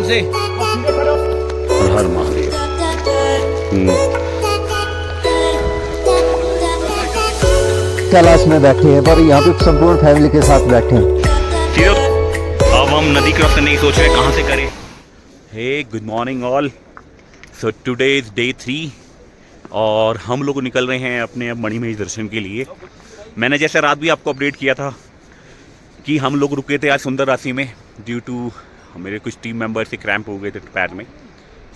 आराम से। हर महादेव। कैलाश में बैठे हैं पर यहाँ पे संपूर्ण फैमिली के साथ बैठे हैं। अब हम नदी क्रॉस करने की सोच रहे हैं, कहाँ से करें। Hey good morning all. So today is day 3 और हम लोग निकल रहे हैं अपने अब मणिमहेश दर्शन के लिए। मैंने जैसे रात भी आपको अपडेट किया था कि हम लोग रुके थे आज सुंदर राशि में ड्यू टू मेरे कुछ टीम मेंबर से क्रैम्प हो गए थे पैर में।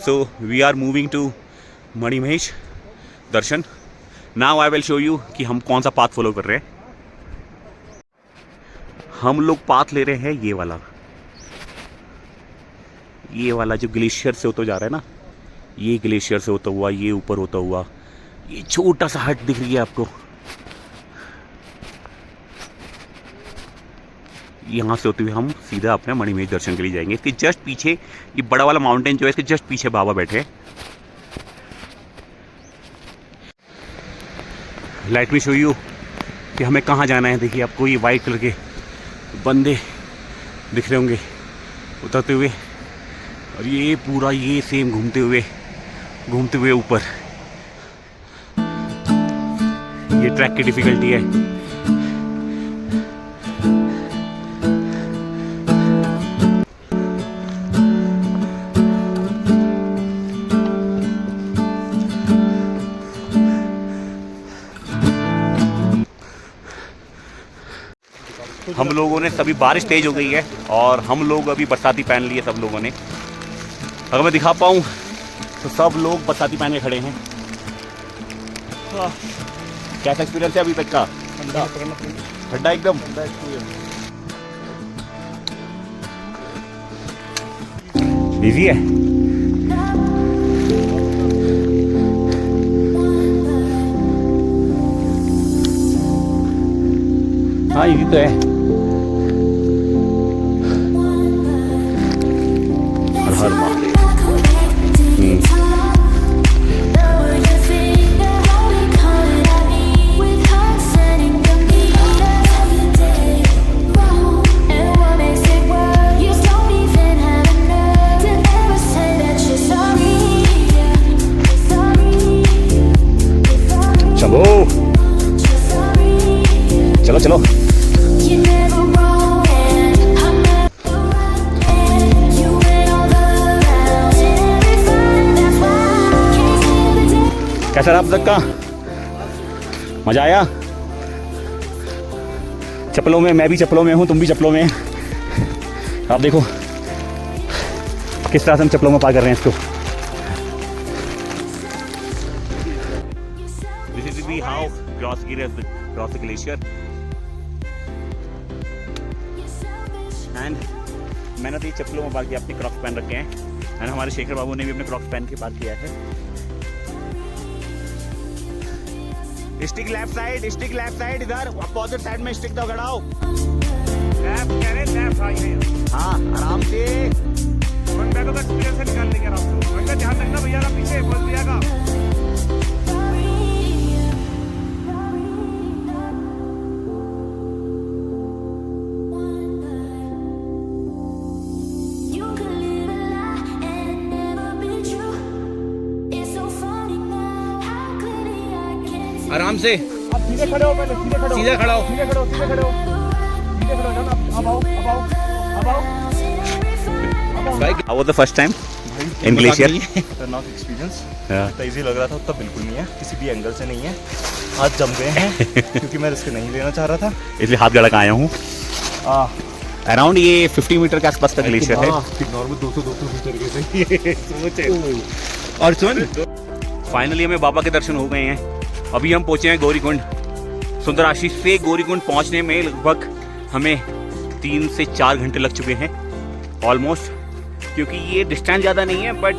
So we are moving to Manimahesh दर्शन। Now I will show you कि हम कौन सा पाथ फॉलो कर रहे हैं। हम लोग पाथ ले रहे हैं ये वाला जो ग्लेशियर से होता जा रहा है ना, ये ग्लेशियर से होता हुआ, ये ऊपर होता हुआ, ये छोटा सा हट दिख रही है आपको, यहाँ से होते हुए हम सीधा अपने मणिमहेश दर्शन के लिए जाएंगे। इसके जस्ट पीछे ये बड़ा वाला माउंटेन जो है, इसके जस्ट पीछे बाबा बैठे हैं। लाइट में शो यू कि हमें कहाँ जाना है। देखिए आपको ये वाइट कलर के बंदे दिख रहे होंगे उतरते हुए, और ये पूरा ये सेम घूमते हुए ऊपर। ये ट्रैक की डिफिकल्टी है। हम लोगों ने सभी, बारिश तेज हो गई है और हम लोग अभी बरसाती पहन लिए सब लोगों ने। अगर मैं दिखा पाऊँ तो सब लोग बरसाती पहन के खड़े हैं। कैसा एक्सपीरियंस है अभी तक का? ठंडा एकदम। इजी है। हाँ इजी तो है। हर महादेव। चलो चलो। कैसा रहा अब तक का? मजा आया? चप्पलों में, मैं भी चप्पलों में हूँ, तुम भी चप्पलों में हैं। आप देखो किस तरह से हम चप्पलों में पार कर रहे हैं इसको। This is how cross the glacier. And मैंने तो ये चप्पलों में पार किया, अपने क्रॉक्स पहन रखे हैं। एंड हमारे शेखर बाबू ने भी अपने क्रॉक्स पहन के पार किया है। स्टिक लेफ्ट साइड, इधर अपोजिट साइड में स्टिक दगड़ाओ। लेफ्ट हाँ आराम से। निकाल लेंगे आपको, ध्यान रखना भैया का पीछे बोल दिया का। आराम से। आप सीधे खड़े हो, पहले सीधे खड़े हो, सीधा खड़ा हो। अब आओ। How was the first time in glacier? खतरनाक एक्सपीरियंस। इतना इजी लग रहा था उतना बिल्कुल नहीं है, किसी भी एंगल से नहीं है। हाथ जम गए हैं क्योंकि मैं रिस्क नहीं लेना चाह रहा था, इसलिए हाथ गड़ा के आया हूँ। अराउंड ये 50 मीटर के आसपास का ग्लेशियर है। नॉर्मल 200 मीटर के से। और सुन, फाइनली हमें बाबा के दर्शन हो गए हैं। अभी हम पहुंचे हैं गौरीकुंड। सुंदराशी से गौरीकुंड पहुंचने में लगभग हमें 3 से 4 घंटे लग चुके हैं ऑलमोस्ट, क्योंकि ये डिस्टेंस ज़्यादा नहीं है बट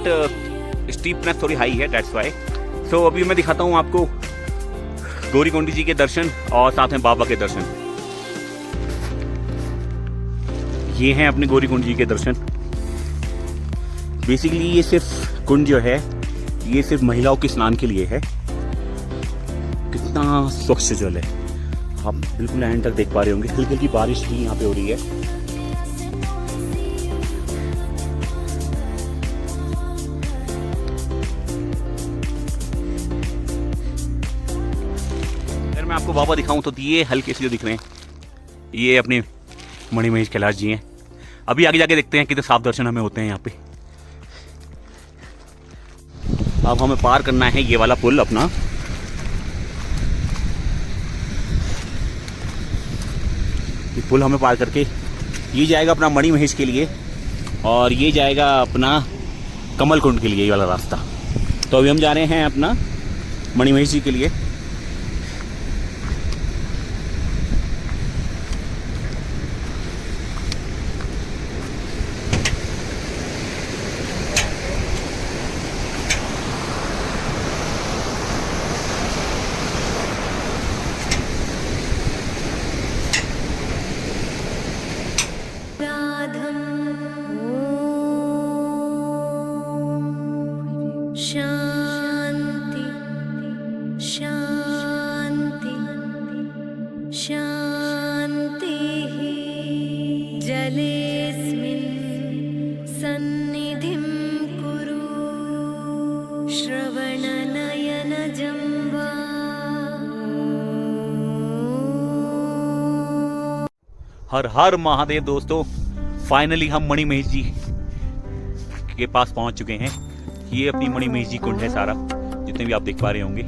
स्टीपनेस थोड़ी हाई है, दैट्स वाई। सो अभी मैं दिखाता हूँ आपको गौरीकुंड जी के दर्शन और साथ में बाबा के दर्शन। ये हैं अपने गौरीकुंड जी के दर्शन। बेसिकली ये सिर्फ कुंड जो है ये सिर्फ महिलाओं के स्नान के लिए है। कितना स्वच्छ जल है, आप बिल्कुल एंड तक देख पा रहे होंगे। हल्की हल्की बारिश भी यहाँ पे हो रही है। आपको बाबा दिखाऊं तो ये हल्के से जो दिख रहे हैं ये अपने मणिमहेश कैलाश जी हैं। अभी आगे जाके देखते हैं कितने साफ दर्शन हमें होते हैं यहाँ पे। अब हमें पार करना है ये वाला पुल अपना। ये पुल हमें पार करके ये जाएगा अपना मणिमहेश के लिए और ये जाएगा अपना कमल कुंड के लिए, ये वाला रास्ता। तो अभी हम जा रहे हैं अपना मणिमहेश जी के लिए। शांति शांति शांति जलेस्मिन् सन्निधिं कुरु श्रवणनयनजं वा। हर हर महादेव दोस्तों, फाइनली हम मणिमहेश जी के पास पहुंच चुके हैं। ये अपनी मणिमहेश जी कुंड है सारा, जितने भी आप देख पा रहे होंगे।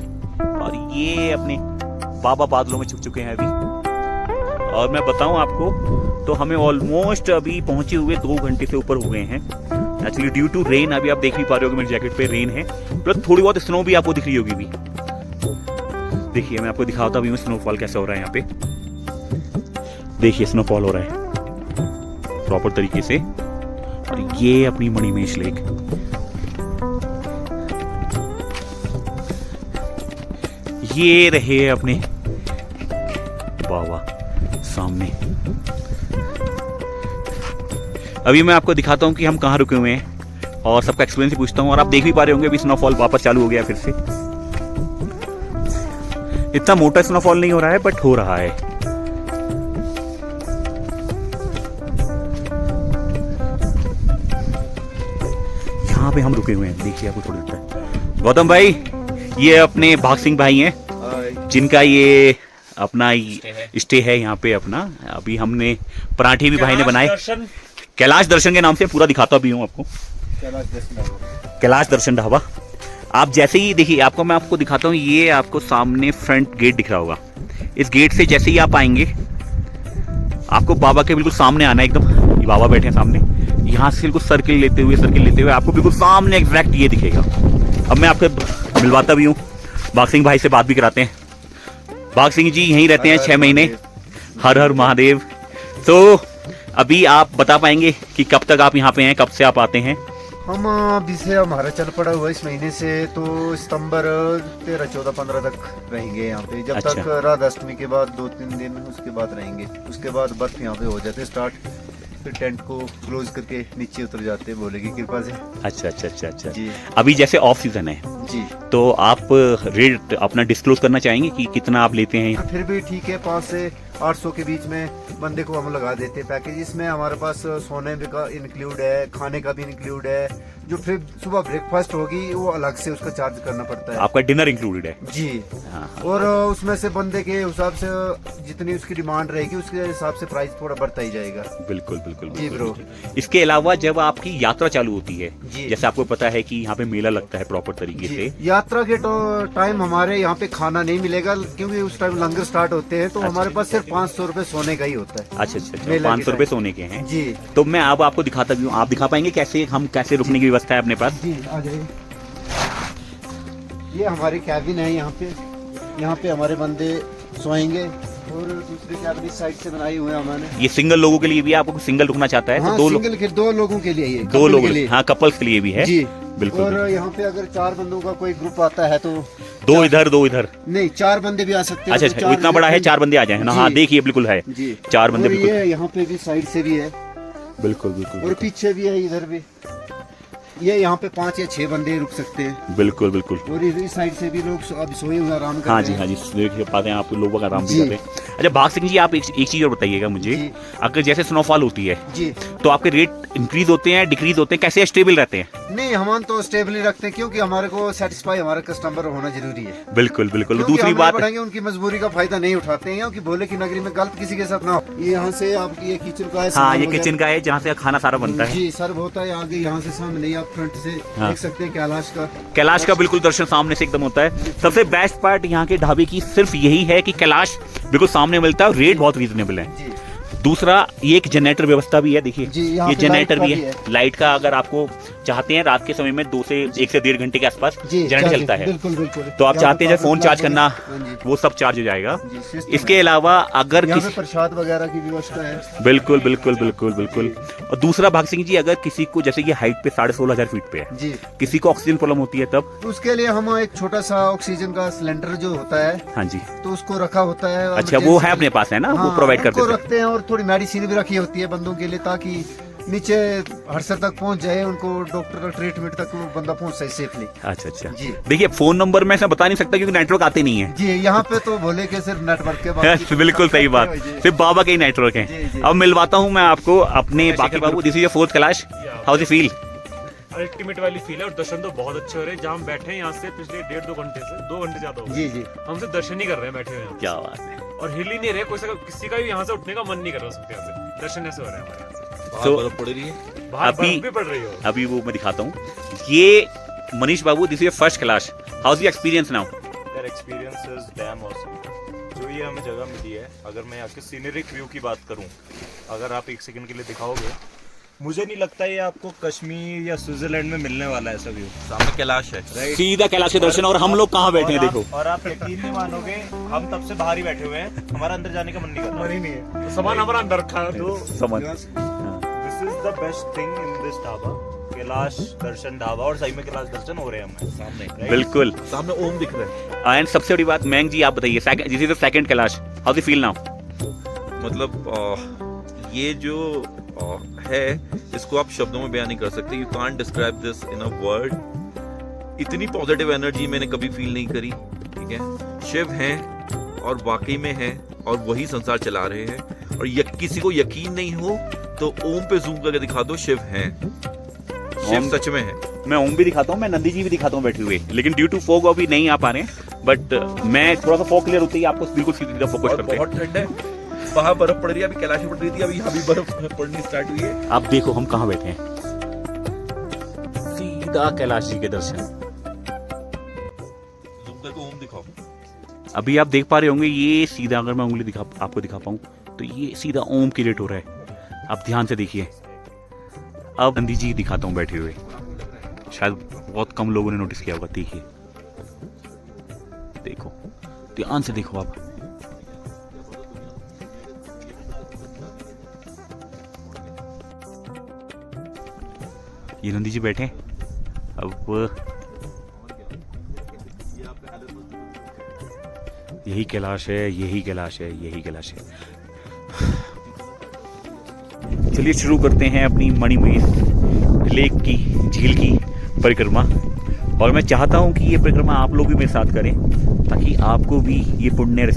और ये अपने बाबा बादलों में छुप चुके हैं अभी। और मैं बताऊं आपको तो हमें ऑलमोस्ट अभी पहुंचे हुए 2 घंटे से ऊपर हो गए हैं। एक्चुअली ड्यू टू रेन, अभी आप देख भी पा रहे हो मेरे जैकेट पे रेन है, प्लस थोड़ी बहुत स्नो भी आपको दिख रही होगी भी। देखिए मैं आपको दिखाता भी हूँ स्नोफॉल कैसे हो रहा है यहाँ पे। देखिए स्नोफॉल हो रहा है प्रॉपर तरीके से। और ये अपनी मणिमहेश लेक, ये रहे अपने बाबा सामने। अभी मैं आपको दिखाता हूँ कि हम कहाँ रुके हुए हैं और सबका एक्सपीरियंस पूछता हूँ। और आप देख भी पा रहे होंगे अभी स्नोफॉल वापस चालू हो गया फिर से। इतना मोटा स्नोफॉल नहीं हो रहा है बट हो रहा है। यहाँ पे हम रुके हुए हैं, देखिए आपको थोड़ी देर तक। गौतम भाई, ये अपने भाग सिंह भाई हैं जिनका ये अपना स्टे है यहाँ पे अपना। अभी हमने पराठे भी भाई ने बनाए कैलाश दर्शन के नाम से, पूरा दिखाता भी हूँ आपको। कैलाश दर्शन ढाबा। आप जैसे ही देखिए, आपको मैं आपको दिखाता हूँ, ये आपको सामने फ्रंट गेट दिख रहा होगा। इस गेट से जैसे ही आप आएंगे आपको बाबा के बिल्कुल सामने आना है एकदम। ये बाबा बैठे हैं सामने। यहाँ से बिल्कुल सर्किल लेते हुए आपको बिल्कुल सामने एग्जैक्ट ये दिखेगा। अब मैं आपको मिलवाता भी हूँ, भाग सिंह भाई से बात भी कराते हैं। भाग सिंह जी यहीं रहते हैं 6 महीने। हर हर महादेव। तो अभी आप बता पाएंगे कि कब तक आप यहाँ पे हैं, कब से आप आते हैं? हम अभी से हमारा चल पड़ा हुआ इस महीने से, तो सितंबर 13, 14, 15 तक रहेंगे यहाँ पे। जब अच्छा। तक राधा अष्टमी के बाद 2-3 दिन उसके बाद रहेंगे। उसके बाद बर्फ यहाँ पे हो जाते स्टार्ट, फिर टेंट को क्लोज करके नीचे उतर जाते हैं भोले की कृपा से। अच्छा जी अभी जैसे ऑफ सीजन है जी, तो आप रेट अपना डिस्क्लोज करना चाहेंगे कि कितना आप लेते हैं? फिर भी ठीक है, 500 से 800 के बीच में बंदे को हम लगा देते हैं पैकेज। इसमें हमारे पास सोने भी का इंक्लूड है, खाने का भी इंक्लूड है। जो फिर सुबह ब्रेकफास्ट होगी वो अलग से उसका चार्ज करना पड़ता है। आपका डिनर इंक्लूडेड है? जी हाँ। और उसमें से बंदे के हिसाब से जितनी उसकी डिमांड रहेगी उसके हिसाब से प्राइस थोड़ा बढ़ता ही जाएगा। बिल्कुल। जी ब्रो। इसके अलावा जब आपकी यात्रा चालू होती है, जी। जैसे आपको पता है कि यहाँ पे मेला लगता है प्रॉपर तरीके से। यात्रा के टाइम हमारे यहाँ पे खाना नहीं मिलेगा, क्योंकि उस टाइम लंगर स्टार्ट होते हैं। तो हमारे पास सिर्फ 500 रुपए सोने का ही होता है। अच्छा मेला 500 के रुपए टाइम। सोने के हैं जी। तो मैं अब आपको दिखाता भी हूँ, आप दिखा पाएंगे कैसे रुकने की व्यवस्था है अपने पास? जी आ जाइए। ये हमारी कैबिन है यहाँ पे हमारे बंदे सोएंगे। और दूसरी कैबिन इस साइड से बनाई हुई है हमने। ये सिंगल लोगों के लिए भी है, आपको सिंगल रुकना चाहता है हाँ, तो सिंगल के 2 लोगों के लिए, ये 2 लोग, के लिए। हाँ कपल्स के लिए भी है। जी बिल्कुल। और यहाँ पे अगर 4 बंदों का कोई ग्रुप आता है तो 2 इधर 2 इधर। नहीं, 4 बंदे भी आ सकते हैं। अच्छा तो वो इतना बड़ा है, 4 बंदे आ जाए ना। हाँ जी। देखिए बिल्कुल है, जी 4 बंदे और बिल्कुल। ये यहाँ पे भी साइड से भी है। बिल्कुल। और पीछे भी है, इधर भी। ये यहाँ पे 5 या 6 बंदे रुक सकते हैं। बिल्कुल बिल्कुल। और इस साइड से भी लोग अभी सोए हुए आराम कर हाँ रहे जी हैं। हाँ जी, देख पाते हैं आप लोग आराम भी जी। कर रहे हैं। अच्छा भाग सिंह जी, आप एक चीज़ और बताइएगा मुझे, जी। अगर जैसे स्नोफॉल होती है जी तो आपके रेट इंक्रीज होते हैं, डिक्रीज होते हैं, कैसे स्टेबल रहते हैं? नहीं, हम तो स्टेबल ही रखते हैं क्योंकि हमारे को सेटिस्फाई हमारा कस्टमर होना जरूरी है। बिल्कुल बिल्कुल। क्योंकि दूसरी हम बात, नहीं बढ़ाएंगे, उनकी मजबूरी का फायदा नहीं उठाते हैं कि भोले की नगरी में गलत किसी के साथ ना हो। ये यहाँ से आपकी ये किचन का है। हाँ सामान ये वगैरह। किचन का है जहाँ से खाना सारा बनता है। जी सर्व होता है आगे, यहाँ से सामने ही आप फ्रंट से हाँ। देख सकते हैं कैलाश का। कैलाश का बिल्कुल दर्शन सामने से एकदम होता है। सबसे बेस्ट पार्ट यहाँ के ढाबे की सिर्फ यही है कि कैलाश बिल्कुल सामने मिलता है और रेट बहुत रीजनेबल है। जी दूसरा, ये एक जनरेटर व्यवस्था भी है, देखिए जी, यहाँ ये पे जनरेटर लाइट भी का है। भी लाइट का अगर आपको चाहते हैं रात के समय में 2 से 1 से 1.5 घंटे के आसपास जी जनरेटर चलता है, बिल्कुल बिल्कुल। तो आप यहाँ चाहते हैं पे जब फोन पावर चार्ज करना, हाँ जी। वो सब चार्ज हो जाएगा। जी, सिस्टम इसके है। अलावा अगर यहाँ पे किसी, प्रसाद वगैरह की व्यवस्था है। बिल्कुल बिल्कुल बिल्कुल बिल्कुल। और दूसरा भाग सिंह जी, अगर किसी को जैसे ये हाइट पे 16,500 फीट पे है, जी किसी को ऑक्सीजन प्रॉब्लम होती है तब? तो उसके लिए हम एक छोटा सा ऑक्सीजन का सिलेंडर जो होता है हाँ जी। तो उसको रखा होता है। अच्छा वो है अपने पास है ना, वो प्रोवाइड करते हैं हैं। रखते हैं और थोड़ी मेडिसिन भी रखी होती है बंदों के लिए ताकि नीचे हड़सर तक पहुंच जाए, उनको डॉक्टर का ट्रीटमेंट तक वो बंदा पहुंच जाए सेफली। अच्छा अच्छा जी। देखिए फोन नंबर मैं ऐसा बता नहीं सकता क्योंकि नेटवर्क आते नहीं है। जी यहाँ पे तो बोले कि सिर्फ नेटवर्क के बाद बिल्कुल सही बात, सिर्फ बाबा के ही नेटवर्क जी, है। जी। अब मिलवाता हूँ मैं आपको अपने बाकी बाबू। This is your 4th Kailash, how do feel? Ultimate वाली फील है और दर्शन तो बहुत अच्छे हो रहे हैं। जहाँ हम बैठे हैं यहाँ से पिछले 1.5-2 घंटे से 2 घंटे ज्यादा हो गए। जी जी हम सिर्फ दर्शन ही कर रहे हैं बैठे हुए हैं क्या बात है। और हिल ही नहीं रहे। किसी का भी यहाँ से उठने का मन नहीं कर रहा सकते। यहाँ से दर्शन ऐसे हो रहे हैं हमारे यहाँ से। So, बर्फ पड़ रही है। बाहर अभी- बर्फ भी पड़ रही हो। अभी वो मैं दिखाता हूँ। ये मनीष बाबू, this is your 1st Kailash, how is your experience now? यार एक्सपीरियंस इज डैम ऑसम। जो ये हमें जगह मिली है, अगर मैं यहाँ के सीनरिक व्यू की बात करूँ, अगर आप 1 सेकंड के लिए दिखाओगे, मुझे नहीं लगता ये आपको कश्मीर या स्विट्जरलैंड में मिलने वाला है ऐसा व्यू। सामने कैलाश है। सीधा कैलाश के दर्शन, और हम लोग कहाँ बैठे हैं देखो। और आप यकीन नहीं मानोगे, हम तब से बाहर ही बैठे हुए हैं, हमारा अंदर जाने का मन नहीं कर रहा। मन ही नहीं है। तो सामान हमारा अंदर रखा है। तो समझ। This is the best thing in this dhaba, Kailash Darshan dhaba. और सही में कैलाश दर्शन हो रहे हैं हमें सामने, right? बिल्कुल। सामने ओम दिख रहा है। एंड सबसे बड़ी बात मैंग जी आप बताइए, this is the 2nd Kailash, how do feel now? मतलब ये जो है, इसको आप शब्दों में बयान नहीं कर सकते। You can't describe this in a word. इतनी पॉजिटिव एनर्जी मैंने कभी फील नहीं करी। ठीक है, शिव हैं और वाकई में हैं और वही संसार चला रहे हैं। और किसी को यकीन नहीं हो तो ओम पे जूम करके दिखा दो, शिव हैं, शिव सच में है। मैं ओम भी दिखाता हूँ, मैं नंदी जी भी दिखाता हूँ बैठे हुए, लेकिन ड्यू टू फॉग अभी नहीं आ पा रहे हैं। बट मैं थोड़ा सा फॉग क्लियर होते ही आपको बिल्कुल सीधा फोकस और करते हैं। बहुत ठंड है, वहां बर्फ पड़ रही है। अभी कैलाश में पड़ रही थी, अभी यहाँ भी बर्फ पड़नी स्टार्ट हुई है। आप देखो हम कहाँ बैठे हैं, सीधा कैलाश जी के दर्शन। जूम करके ओम दिखाओ। अभी आप देख पा रहे होंगे, ये सीधा अगर मैं उंगली आपको दिखा पाऊँ तो ये सीधा ओम की रेट हो रहा है। आप ध्यान से देखिए। अब नंदी जी दिखाता हूँ बैठे हुए, शायद बहुत कम लोगों ने नोटिस किया होगा। देखिए, देखो ध्यान से देखो आप। ये नंदी जी बैठे हैं। अब यही कैलाश है, यही कैलाश है, यही कैलाश है। चलिए शुरू करते हैं अपनी मणिमहेश लेक की, झील की परिक्रमा। और मैं चाहता हूं कि ये परिक्रमा आप लोग भी मेरे साथ करें ताकि आपको भी ये पुण्य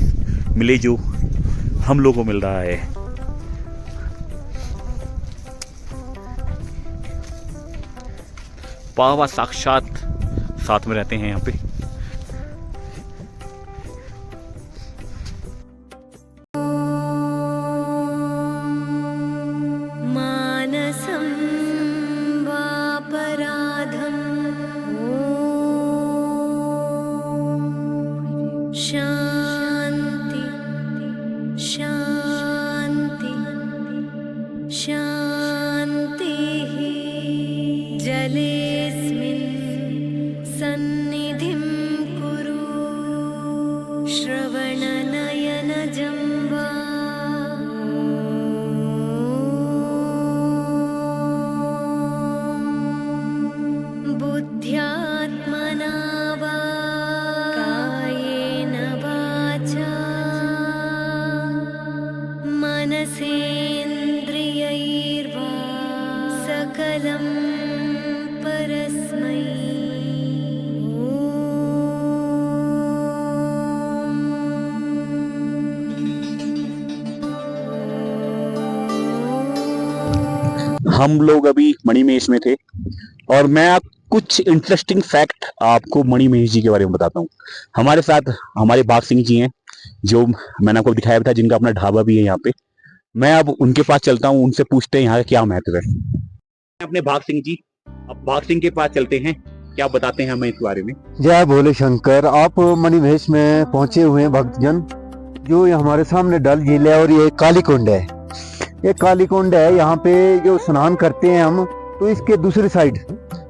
मिले जो हम लोगों को मिल रहा है। बाबा साक्षात साथ में रहते हैं यहाँ पे। मानसं वापराधं शान्ति शान्ति शान्तिः जलेऽस्मिन् सन्निधिं कुरु श्रवणनयनजं वा बुद्ध्यात्मना वा कायेन वाचा मनसेन्द्रियैर्वा सकलं परस्मै हम लोग अभी मणिमहेश में थे और मैं आप कुछ इंटरेस्टिंग फैक्ट आपको मणिमहेश जी के बारे में बताता हूँ। हमारे साथ हमारे बाघ सिंह जी हैं, जो मैंने आपको दिखाया था, जिनका अपना ढाबा भी है यहाँ पे। मैं अब उनके पास चलता हूँ, उनसे पूछते हैं यहाँ का क्या महत्व है। अपने बाघ सिंह जी, अब बाघ सिंह के पास चलते हैं, क्या बताते हैं हमें इस बारे में। जय भोले शंकर। आप मणिमहेश में पहुंचे हुए हैं भक्तजन। जो ये हमारे सामने डल झील है और ये काली कुंड है। ये काली कुंड है, यहाँ पे जो स्नान करते हैं हम, तो इसके दूसरी साइड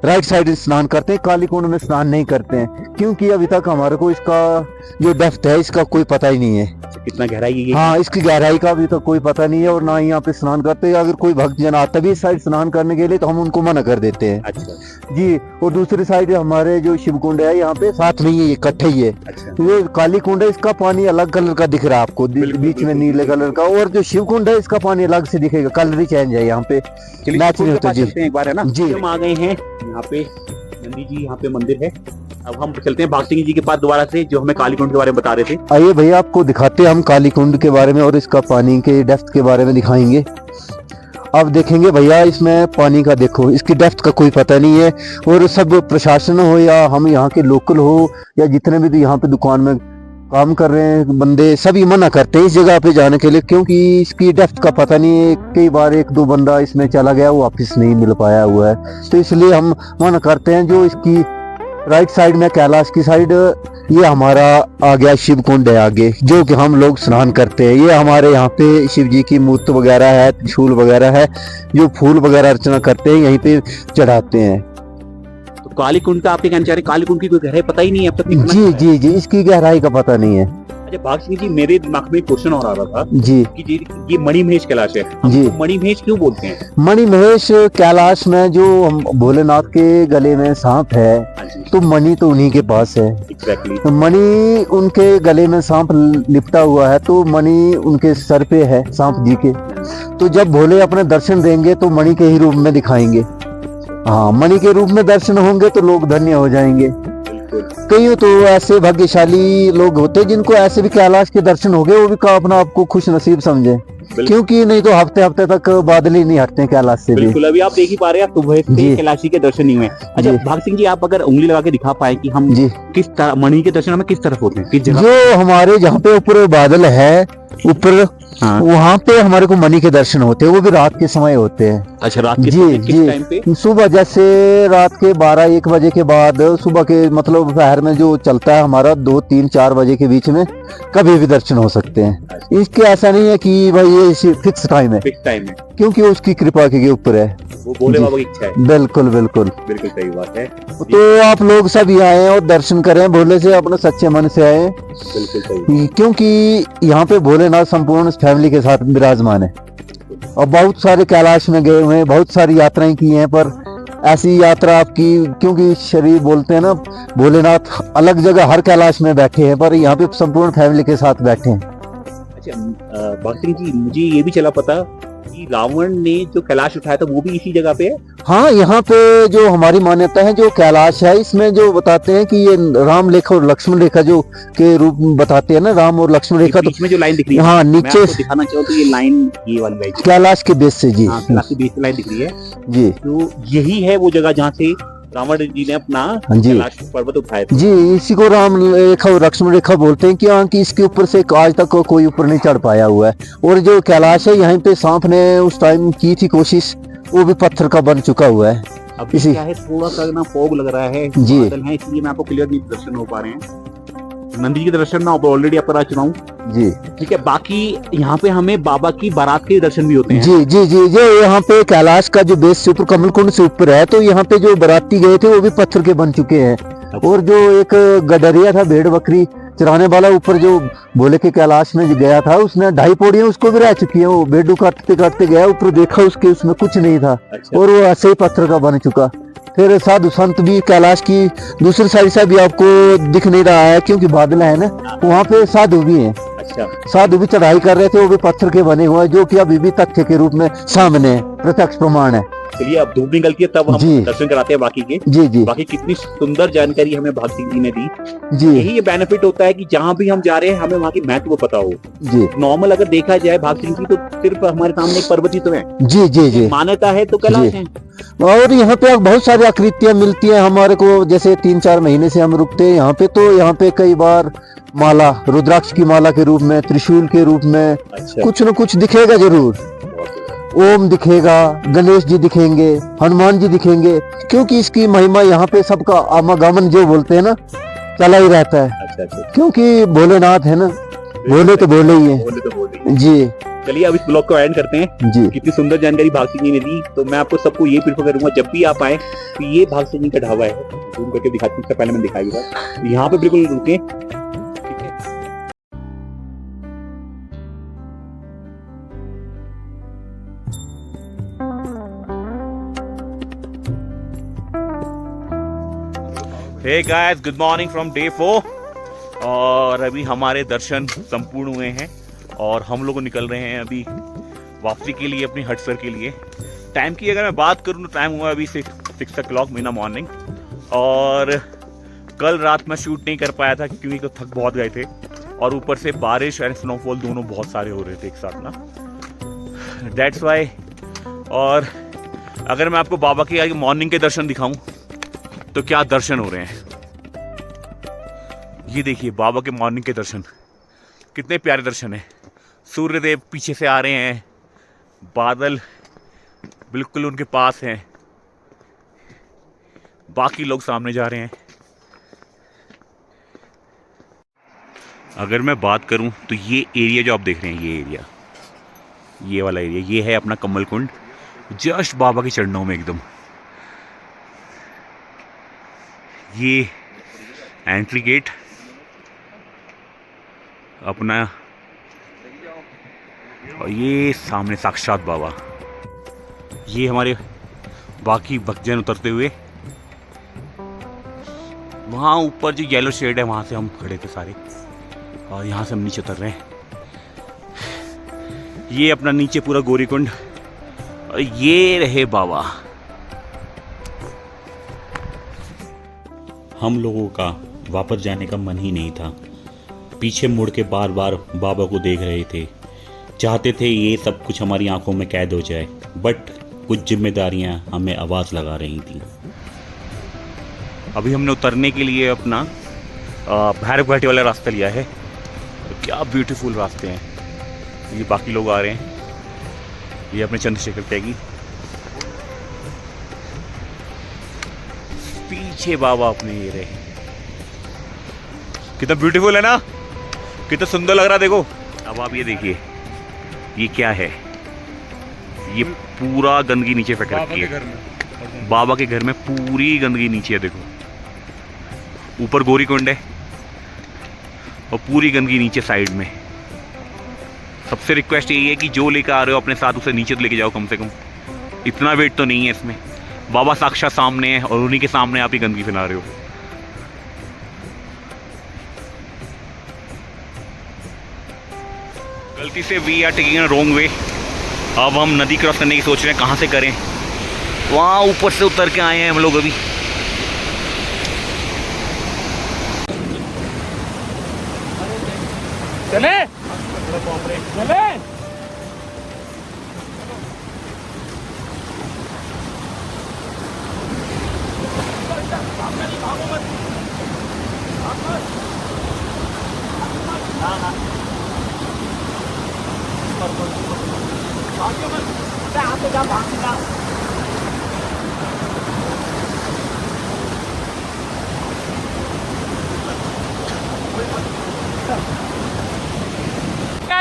राइट साइड स्नान करते हैं, काली कुंड में स्नान नहीं करते हैं, क्योंकि अभी तक हमारे को इसका जो डेप्थ है इसका कोई पता ही नहीं है। कितना गहराई है ये? हाँ, इसकी गहराई का अभी तक कोई पता नहीं है और ना ही यहाँ पे स्नान करते हैं। अगर कोई भक्तजन आता भी इस साइड स्नान करने के लिए तो हम उनको मना कर देते हैं। अच्छा जी। और दूसरी साइड हमारे जो शिव कुंड है यहाँ पे साथ में ही है, इकट्ठे ही है। अच्छा, तो ये काली कुंड है, इसका पानी अलग कलर का दिख रहा है आपको, बीच में नीले कलर का। और जो शिव कुंड है इसका पानी अलग से दिखेगा, कलर ही चेंज है यहाँ पे, मैच नहीं होता। जी चलते हैं एक बार, है ना जी। हम आ गए हैं यहाँ पे, नंदी जी यहाँ पे मंदिर है। अब हम चलते हैं बाघ सिंह जी के पास दोबारा से, जो हमें काली कुंड के बारे में बता रहे थे। आइए भैया, आपको दिखाते हैं हम काली कुंड के बारे में और इसका पानी के डेप्थ के बारे में दिखाएंगे। अब देखेंगे भैया, इसमें पानी का देखो, इसकी डेप्थ का कोई पता नहीं है। और सब प्रशासन हो या हम यहाँ के लोकल हो या जितने भी यहाँ पे दुकान में काम कर रहे हैं बंदे, सभी मना करते हैं इस जगह पे जाने के लिए, क्योंकि इसकी डेप्थ का पता नहीं है। कई बार एक दो बंदा इसमें चला गया, वो वापस नहीं मिल पाया हुआ है, तो इसलिए हम मना करते हैं। जो इसकी राइट साइड में कैलाश की साइड, ये हमारा आ गया शिव कुंड है आगे, जो कि हम लोग स्नान करते हैं। ये हमारे यहाँ पे शिव जी की मूर्ति वगैरह है, त्रिशूल वगैरह है, जो फूल वगैरह अर्चना करते हैं यहीं पे चढ़ाते हैं। तो काली कुंड का आपके कहना चाह रहे, काली कुंड की कोई गहराई पता ही नहीं है अब तक? जी जी जी, इसकी गहराई का पता नहीं है। अच्छा बाघ सिंह जी, मेरे दिमाग में एक क्वेश्चन और आ रहा था जी कि ये मणिमहेश कैलाश है, हम जी। मणिमहेश क्यों बोलते हैं? मणिमहेश कैलाश में जो हम भोलेनाथ के गले में सांप है, हाँ जी, तो मणि तो उन्हीं के पास है। एग्जैक्टली। तो मणि उनके गले में सांप लिपटा हुआ है, तो मणि उनके सर पे है सांप जी के। तो जब भोले अपने दर्शन देंगे तो मणि के ही रूप में दिखाएंगे। हाँ, मणि के रूप में दर्शन होंगे तो लोग धन्य हो जाएंगे। कई तो ऐसे भाग्यशाली लोग होते हैं जिनको ऐसे भी कैलाश के दर्शन हो गए, वो भी का अपना आपको खुश नसीब समझे, क्योंकि नहीं तो हफ्ते हफ्ते तक बादल ही नहीं हटते कैलाश से भी। बिल्कुल, अभी आप देख ही पा रहे हैं, सुबह से कैलाशी के दर्शन नहीं हुए। अच्छा जी। भाग सिंह जी, आप अगर उंगली लगा के दिखा पाए कि हम जी, किस तरह मणि के दर्शन हमें किस तरफ होते हैं, किस जगह? जो हमारे जहाँ पे ऊपर बादल है ऊपर, हाँ। वहाँ पे हमारे को मणि के दर्शन होते हैं, वो भी रात के समय होते हैं। अच्छा, रात के जी समय किस जी, टाइम पे? सुबह जैसे रात के 12-1 बजे के बाद, सुबह के मतलब दोपहर में जो चलता है हमारा 2-3-4 बजे के बीच में कभी भी दर्शन हो सकते हैं। इसके ऐसा नहीं है कि भाई ये फिक्स टाइम है, फिक्स टाइम है, क्योंकि वो उसकी कृपा के ऊपर है। वो भोले जी। बाबा की इच्छा है। बिल्कुल बिल्कुल बिल्कुल सही बात है, तो आप लोग सब यहाँ आए और दर्शन करें, भोले से अपने सच्चे मन से आए, बिल्कुल सही। क्योंकि यहाँ पे भोलेनाथ संपूर्ण फैमिली के साथ विराजमान है। और बहुत सारे कैलाश में गए हुए हैं, बहुत सारी यात्राएं की हैं, पर ऐसी यात्रा आपकी, क्योंकि शरीर बोलते हैं ना, भोलेनाथ अलग जगह हर कैलाश में बैठे हैं, पर यहाँ पे संपूर्ण फैमिली के साथ बैठे हैं। अच्छा भाग सिंह जी, मुझे ये भी चला पता कि रावण ने जो कैलाश उठाया था वो भी इसी जगह पे है। हाँ, यहाँ पे जो हमारी मान्यता है, जो कैलाश है, इसमें जो बताते हैं कि ये राम रेखा और लक्ष्मण रेखा जो के रूप में बताते हैं ना, राम और लक्ष्मण रेखा, तो बीच में जो लाइन दिख रही है, हाँ, मैं नीचे आपको दिखाना चाहूँ तो ये लाइन, ये वाली लाइन कैलाश के बेस से। जी कैलाश के बीच में लाइन दिख रही है, जी तो यही है वो जगह जहाँ से रावण जी ने अपना हाँ जी। कैलाश पर्वत उठाया था। जी, इसी को राम रेखा और लक्ष्मण रेखा बोलते हैं, कि इसके ऊपर से आज तक कोई ऊपर नहीं चढ़ पाया हुआ है। और जो कैलाश है, यहाँ पे सांप ने उस टाइम की थी कोशिश, वो भी पत्थर का बन चुका हुआ है। अब इसी- क्या है, थोड़ा सा ना फॉग लग रहा है, जी। बादल है, इसलिए मैं आपको क्लियर नहीं दर्शन हो पा रहे हैं। नंदी के दर्शन मैं ऑलरेडी आप करा चुका हूँ, जी ठीक है। बाकी यहाँ पे हमें बाबा की बारात के दर्शन भी होते हैं। जी जी जी, जो यहाँ पे कैलाश का जो बेस से ऊपर कमल कुंड से ऊपर है, तो यहाँ पे जो बाराती गए थे वो भी पत्थर के बन चुके हैं। और जो एक गडरिया था, भेड़ बकरी चराने वाला, ऊपर जो भोले के कैलाश में जो गया था, उसने 2.5 पौड़ियां उसको भी रह चुकी हैं। वो भेड़ू काटते काटते गया, ऊपर देखा उसके, उसमें कुछ नहीं था, अच्छा। और वो ऐसे ही पत्थर का बन चुका। फिर साधु संत भी कैलाश की दूसरी साइड से भी आपको दिख नहीं रहा है, क्योंकि बादल है ना, वहाँ पे साधु भी हैं। अच्छा, साधु भी चढ़ाई कर रहे थे, वो भी पत्थर के बने हुए हैं, जो कि अभी भी तथ्य के रूप में सामने है, प्रत्यक्ष प्रमाण है। चलिए अब धूप निकलती है तब हम जी। दर्शन कराते हैं बाकी के। जी जी बाकी कितनी सुंदर जानकारी हमें भाग सिंह जी ने दी। जी यही ये बेनिफिट होता है कि जहाँ भी हम जा रहे हैं हमें वहाँ की महत्व पता हो। जी नॉर्मल अगर देखा जाए भाग सिंह जी तो सिर्फ हमारे सामने एक पर्वत ही तो है, जी जी जी। मान्यता है तो कैलाश जी। है। और यहाँ पे बहुत सारी आकृतियां मिलती हैं हमारे को, जैसे 3-4 महीने से हम रुकते हैं यहाँ पे, तो यहाँ पे कई बार माला, रुद्राक्ष की माला के रूप में, त्रिशूल के रूप में अच्छा, कुछ न कुछ दिखेगा जरूर। ओम दिखेगा, गणेश जी दिखेंगे, हनुमान जी दिखेंगे, क्योंकि इसकी महिमा यहाँ पे सबका आवागमन जो बोलते हैं ना चला ही रहता है, अच्छा अच्छा, क्योंकि भोलेनाथ है ना, भोले तो भोले ही है। बोले तो बोले। जी चलिए अब इस ब्लॉग को एंड करते हैं। जी कितनी सुंदर जानकारी भाग सिंह जी ने दी, तो मैं आपको सबको ये प्रीफर करूंगा जब भी आप आए तो ये भाग सिंह जी का ढाबा है, जूम करके दिखाती हूँ, इससे पहले मैंने दिखाई था, यहाँ पे बिल्कुल रुके। ठीक है, hey guys, good morning from day 4। और अभी हमारे दर्शन संपूर्ण हुए हैं और हम लोग निकल रहे हैं अभी वापसी के लिए, अपनी हटसर के लिए। टाइम की अगर मैं बात करूँ तो टाइम हुआ अभी 6 o'clock इन द मॉर्निंग। और कल रात में शूट नहीं कर पाया था क्योंकि तो थक बहुत गए थे, और ऊपर से बारिश एंड स्नोफॉल दोनों बहुत सारे हो रहे थे एक साथ ना, दैट्स वाई। और अगर मैं आपको बाबा के मॉर्निंग के दर्शन दिखाऊं तो क्या दर्शन हो रहे हैं, ये देखिए बाबा के मॉर्निंग के दर्शन, कितने प्यारे दर्शन हैं। सूर्यदेव पीछे से आ रहे हैं, बादल बिल्कुल उनके पास हैं, बाकी लोग सामने जा रहे हैं। अगर मैं बात करूं तो ये एरिया जो आप देख रहे हैं, ये एरिया, ये वाला एरिया, ये है अपना कमल कुंड, जस्ट बाबा के चरणों में एकदम। ये एंट्री गेट अपना, और ये सामने साक्षात बाबा। ये हमारे बाकी भक्तजन उतरते हुए, वहाँ ऊपर जो येलो शेड है वहाँ से हम खड़े थे सारे, और यहाँ से हम नीचे उतर रहे हैं। ये अपना नीचे पूरा गौरीकुंड, और ये रहे बाबा। हम लोगों का वापस जाने का मन ही नहीं था, पीछे मुड़ के बार बार बाबा को देख रहे थे, चाहते थे ये सब कुछ हमारी आंखों में कैद हो जाए, बट कुछ जिम्मेदारियां हमें आवाज़ लगा रही थी। अभी हमने उतरने के लिए अपना भैरव घाटी वाला रास्ता लिया है, तो क्या ब्यूटीफुल रास्ते हैं। ये बाकी लोग आ रहे हैं, ये अपने चंद्रशेखर त्यागी, पीछे बाबा अपने ये रहे। कितना ब्यूटीफुल है ना, कितना सुंदर लग रहा है, देखो। अब आप ये देखिए, ये क्या है, ये पूरा गंदगी नीचे फेंक रखी है। बाबा के घर में पूरी गंदगी नीचे है, देखो। ऊपर गौरीकुंड है और पूरी गंदगी नीचे साइड में। सबसे रिक्वेस्ट यही है कि जो लेकर आ रहे हो अपने साथ उसे नीचे तो लेके जाओ कम से कम, इतना वेट तो नहीं है इसमें। बाबा साक्षात सामने है और उन्हीं के सामने आप ही गंदगी फैला रहे हो। गलती से we are taking a wrong way. अब हम नदी क्रॉस करने की सोच रहे हैं, कहाँ से करें। वहाँ ऊपर से उतर के आए हैं हम लोग अभी। चले चले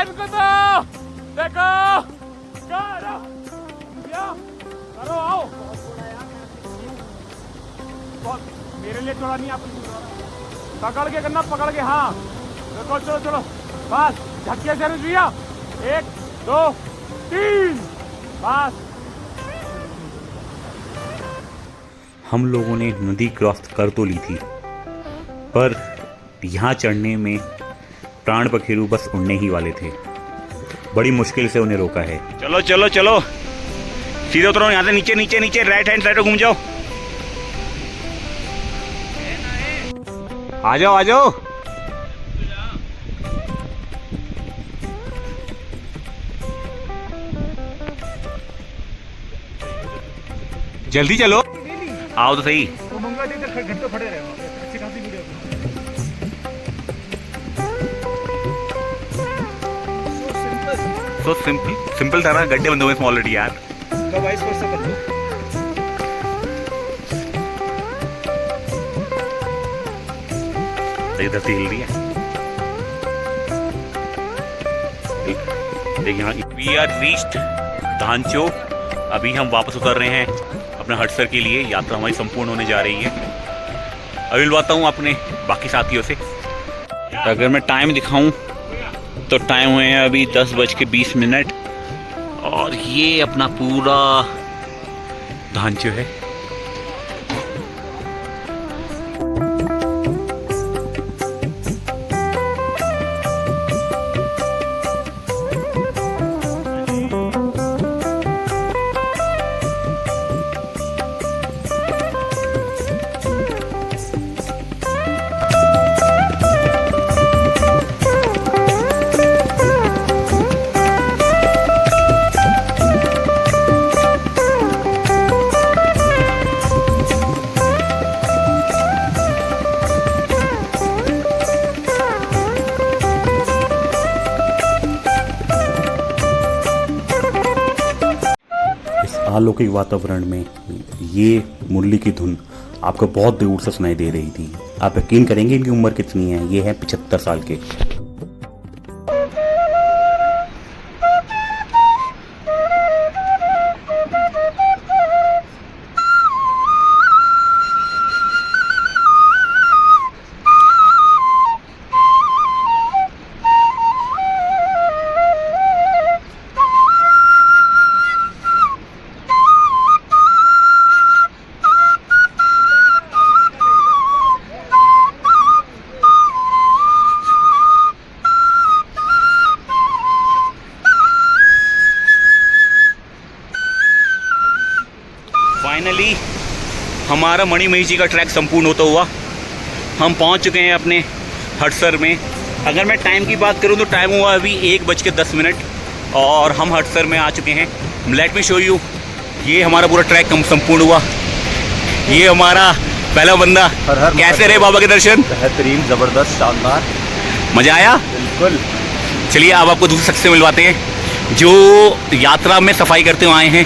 इनको तो देखो, करो करो, आओ। मेरे लिए थोड़ा नहीं, आप पकड़ के करना, पकड़ के, हाँ देखो, चलो चलो, बस झटके से भैया, 1 2 3, बस। हम लोगों ने नदी क्रॉस कर तो ली थी, पर यहाँ चढ़ने में प्राण पखेरु बस उड़ने ही वाले थे। बड़ी मुश्किल से उन्हें रोका है। चलो चलो चलो, सीधे उतरो यहाँ से, नीचे नीचे नीचे, राइट हैंड साइड घूम जाओ। आ जाओ आ जाओ। जल्दी चलो, आओ तो सही। तो सिंपल था ना, गड्ढे बंद हुए ऑलरेडी यार। इधर से हिल रही है। देखिए यहाँ वी आर रीच्ड धांचो। अभी हम वापस उतर रहे हैं अपने हटसर के लिए। यात्रा हमारी संपूर्ण होने जा रही है। अभी मिलवाता हूँ अपने बाकी साथियों से। अगर मैं टाइम दिखाऊं तो टाइम हुए हैं अभी 10:20 और ये अपना पूरा धांचो है। अलौकिक वातावरण में ये मुरली की धुन आपको बहुत दूर से सुनाई दे रही थी। आप यकीन करेंगे इनकी उम्र कितनी है? ये है 75 साल के। फाइनली हमारा मणिमहेश जी का ट्रैक संपूर्ण होता हुआ हम पहुंच चुके हैं अपने हटसर में। अगर मैं टाइम की बात करूं तो टाइम हुआ अभी 1:10 और हम हटसर में आ चुके हैं। Let me show you. ये हमारा पूरा ट्रैक संपूर्ण हुआ। ये हमारा पहला बंदा। कैसे रहे बाबा के दर्शन? बेहतरीन, जबरदस्त, शानदार, मजा आया? बिल्कुल। चलिए अब आपको दूसरे शख्स से मिलवाते हैं जो यात्रा में सफाई करते हुए आए हैं।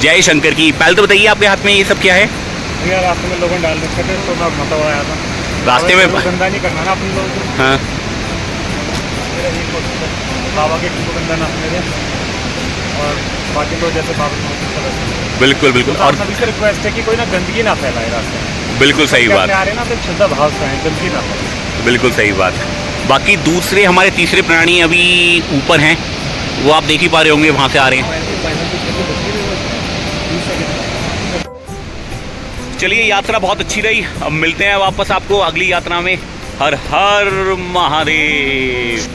जय शंकर की। पहले तो बताइए आपके हाथ में ये सब क्या है? भैया रास्ते में लोगों डाल रखे थे तो मैं मतलब आया था रास्ते में। गंदा नहीं करना ना अपने लोगों को। हाँ बाबा के गंदा ना मेरे और बाकी तो जैसे बाबा। बिल्कुल बिल्कुल। और सभी से रिक्वेस्ट है कि कोई ना गंदगी ना फैलाए रास्ते में। बिल्कुल सही बात। आ रहे ना तो श्रद्धा भाव से आए, गंदगी ना फैलाए। बिल्कुल सही बात। बाकी दूसरे हमारे तीसरे प्राणी अभी ऊपर हैं, वो आप देख ही पा रहे होंगे, वहाँ से आ रहे हैं। चलिए यात्रा बहुत अच्छी रही। अब मिलते हैं वापस आपको अगली यात्रा में। हर हर महादेव।